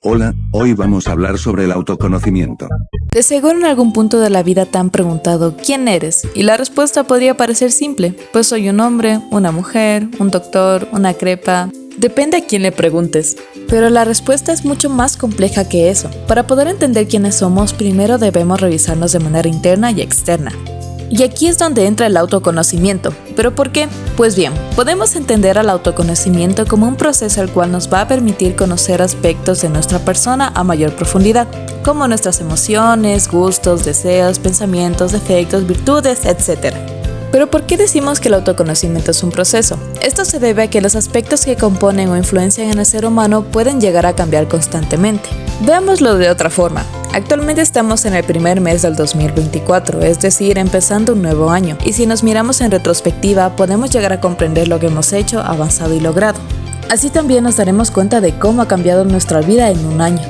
Hola, hoy vamos a hablar sobre el autoconocimiento. De seguro en algún punto de la vida te han preguntado ¿quién eres? Y la respuesta podría parecer simple, pues soy un hombre, una mujer, un doctor, una crepa. Depende a quién le preguntes. Pero la respuesta es mucho más compleja que eso. Para poder entender quiénes somos, primero debemos revisarnos de manera interna y externa. Y aquí es donde entra el autoconocimiento. ¿Pero por qué? Pues bien, podemos entender al autoconocimiento como un proceso el cual nos va a permitir conocer aspectos de nuestra persona a mayor profundidad, como nuestras emociones, gustos, deseos, pensamientos, defectos, virtudes, etc. ¿Pero por qué decimos que el autoconocimiento es un proceso? Esto se debe a que los aspectos que componen o influencian en el ser humano pueden llegar a cambiar constantemente. Veámoslo de otra forma. Actualmente estamos en el primer mes del 2024, es decir, empezando un nuevo año, y si nos miramos en retrospectiva, podemos llegar a comprender lo que hemos hecho, avanzado y logrado. Así también nos daremos cuenta de cómo ha cambiado nuestra vida en un año.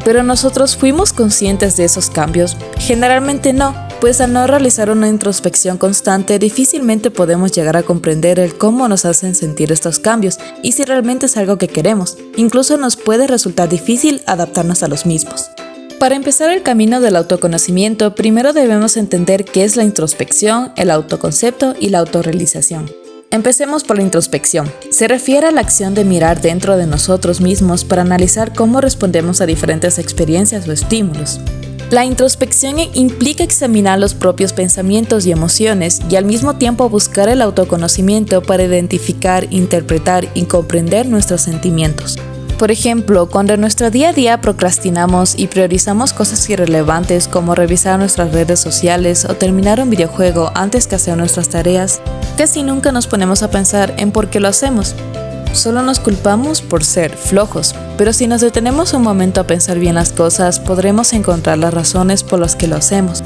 ¿Pero nosotros fuimos conscientes de esos cambios? Generalmente no, pues al no realizar una introspección constante, difícilmente podemos llegar a comprender el cómo nos hacen sentir estos cambios y si realmente es algo que queremos. Incluso nos puede resultar difícil adaptarnos a los mismos. Para empezar el camino del autoconocimiento, primero debemos entender qué es la introspección, el autoconcepto y la autorrealización. Empecemos por la introspección. Se refiere a la acción de mirar dentro de nosotros mismos para analizar cómo respondemos a diferentes experiencias o estímulos. La introspección implica examinar los propios pensamientos y emociones y al mismo tiempo buscar el autoconocimiento para identificar, interpretar y comprender nuestros sentimientos. Por ejemplo, cuando en nuestro día a día procrastinamos y priorizamos cosas irrelevantes como revisar nuestras redes sociales o terminar un videojuego antes que hacer nuestras tareas, casi nunca nos ponemos a pensar en por qué lo hacemos. Solo nos culpamos por ser flojos, pero si nos detenemos un momento a pensar bien las cosas, podremos encontrar las razones por las que lo hacemos,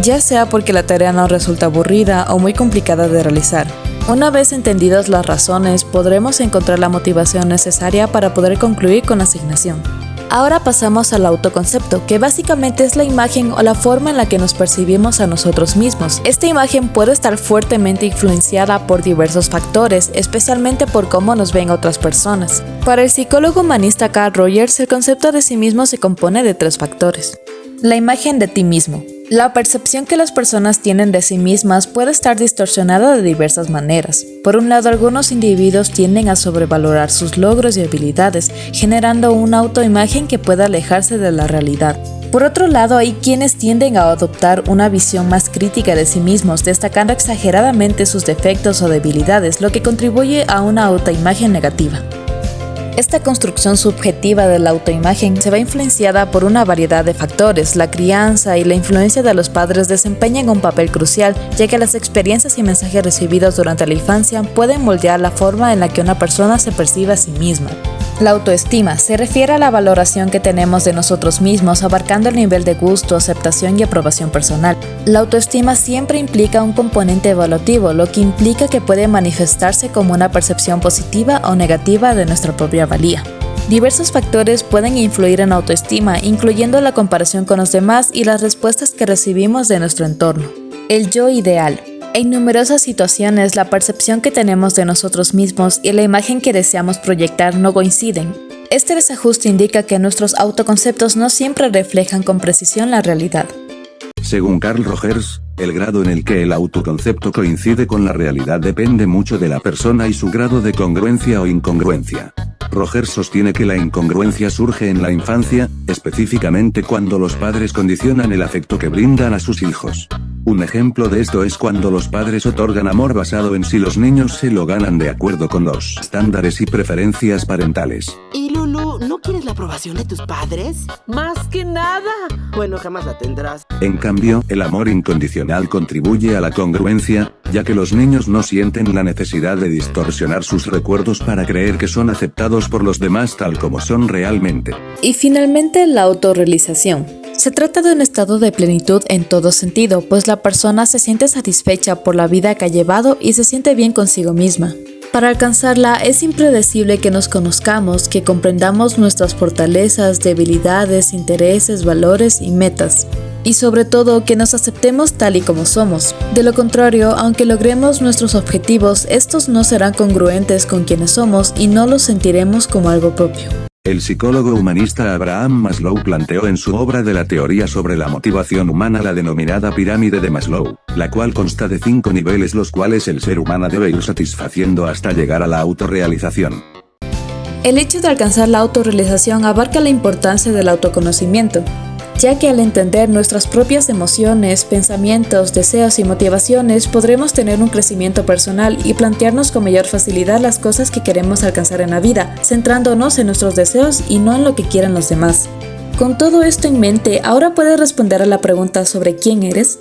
ya sea porque la tarea nos resulta aburrida o muy complicada de realizar. Una vez entendidas las razones, podremos encontrar la motivación necesaria para poder concluir con la asignación. Ahora pasamos al autoconcepto, que básicamente es la imagen o la forma en la que nos percibimos a nosotros mismos. Esta imagen puede estar fuertemente influenciada por diversos factores, especialmente por cómo nos ven otras personas. Para el psicólogo humanista Carl Rogers, el concepto de sí mismo se compone de 3 factores. La imagen de ti mismo. La percepción que las personas tienen de sí mismas puede estar distorsionada de diversas maneras. Por un lado, algunos individuos tienden a sobrevalorar sus logros y habilidades, generando una autoimagen que puede alejarse de la realidad. Por otro lado, hay quienes tienden a adoptar una visión más crítica de sí mismos, destacando exageradamente sus defectos o debilidades, lo que contribuye a una autoimagen negativa. Esta construcción subjetiva de la autoimagen se ve influenciada por una variedad de factores. La crianza y la influencia de los padres desempeñan un papel crucial, ya que las experiencias y mensajes recibidos durante la infancia pueden moldear la forma en la que una persona se percibe a sí misma. La autoestima se refiere a la valoración que tenemos de nosotros mismos, abarcando el nivel de gusto, aceptación y aprobación personal. La autoestima siempre implica un componente evaluativo, lo que implica que puede manifestarse como una percepción positiva o negativa de nuestra propia valía. Diversos factores pueden influir en la autoestima, incluyendo la comparación con los demás y las respuestas que recibimos de nuestro entorno. El yo ideal. En numerosas situaciones, la percepción que tenemos de nosotros mismos y la imagen que deseamos proyectar no coinciden. Este desajuste indica que nuestros autoconceptos no siempre reflejan con precisión la realidad. Según Carl Rogers, el grado en el que el autoconcepto coincide con la realidad depende mucho de la persona y su grado de congruencia o incongruencia. Rogers sostiene que la incongruencia surge en la infancia, específicamente cuando los padres condicionan el afecto que brindan a sus hijos. Un ejemplo de esto es cuando los padres otorgan amor basado en si los niños se lo ganan de acuerdo con los estándares y preferencias parentales. ¿Y Lulu, no quieres la aprobación de tus padres? ¡Más que nada! Bueno, jamás la tendrás. En cambio, el amor incondicional contribuye a la congruencia, ya que los niños no sienten la necesidad de distorsionar sus recuerdos para creer que son aceptados por los demás tal como son realmente. Y finalmente, la autorrealización. Se trata de un estado de plenitud en todo sentido, pues la persona se siente satisfecha por la vida que ha llevado y se siente bien consigo misma. Para alcanzarla es impredecible que nos conozcamos, que comprendamos nuestras fortalezas, debilidades, intereses, valores y metas. Y sobre todo que nos aceptemos tal y como somos. De lo contrario, aunque logremos nuestros objetivos, estos no serán congruentes con quienes somos y no los sentiremos como algo propio. El psicólogo humanista Abraham Maslow planteó en su obra de la teoría sobre la motivación humana la denominada pirámide de Maslow, la cual consta de 5 niveles los cuales el ser humano debe ir satisfaciendo hasta llegar a la autorrealización. El hecho de alcanzar la autorrealización abarca la importancia del autoconocimiento, ya que al entender nuestras propias emociones, pensamientos, deseos y motivaciones podremos tener un crecimiento personal y plantearnos con mayor facilidad las cosas que queremos alcanzar en la vida, centrándonos en nuestros deseos y no en lo que quieran los demás. Con todo esto en mente, ¿ahora puedes responder a la pregunta sobre quién eres?